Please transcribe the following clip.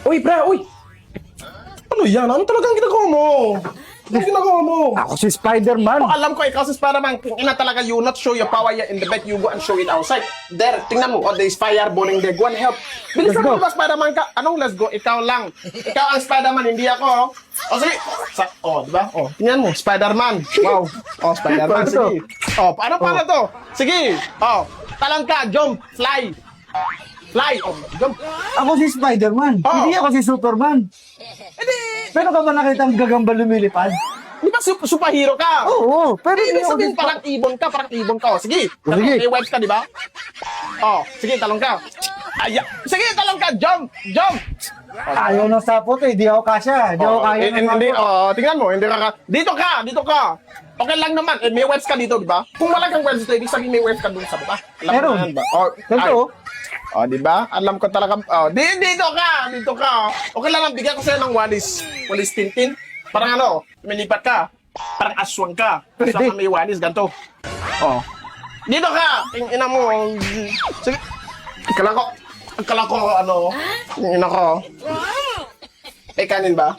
Uy, pre, uy! Ano yan? Ano talagang ginagawa mo? Ano ginagawa mo? Ako si Spider-Man. Oh, alam ko, ikaw si Spider-Man. Kung ina talaga, you not show your power in the bed, you go and show it outside. There, tingnan mo. Oh, there is fireballing there. Go and help. Bilis Let's ka go. ba, Spider-Man ka? Anong let's go? Ikaw lang. Ikaw ang Spider-Man, hindi ako. Oh, sige. Diba? Oh, tingnan mo. Spider-Man. Wow. Oh, Spider-Man. Paano to? Sige. Oh, paano to? Sige. Oh, talon ka. Jump. Fly. Fly. Oh, jump. Ako si Spider-Man. Oo. Hindi ako si Superman. Pero ka ba nakita ang gagamba lumilipad? Di ba superhero ka? Oo, pero Ibig hindi ako sabihin, si parang ibon ka. Oh, sige. Sige. May webs ka, di ba? Oh, sige, talong ka. Sige, talong ka. Jump. Ayaw ng sapot eh. Di ako kasya. Di ako kaya ng Hindi, sapot. tingnan mo, hindi ka. Dito ka. Okay lang naman. May webs ka dito, di ba? Kung wala kang webs dito, ibig sabihin may webs ka dun sa baba. Alam mo Meron. na yan ba? Oh, Ganito. Oh, di ba? Alam ko talaga. Oh, dito ka. Okay lang, bigyan ko sa'yo ng walis. Walis tintin. Parang ano, lumilipat ka. Parang aswang ka. Aswang na may walis, ganito. Oh. Dito ka. Ina mo. Sige. Akala ko, ina ko. May kanin ba?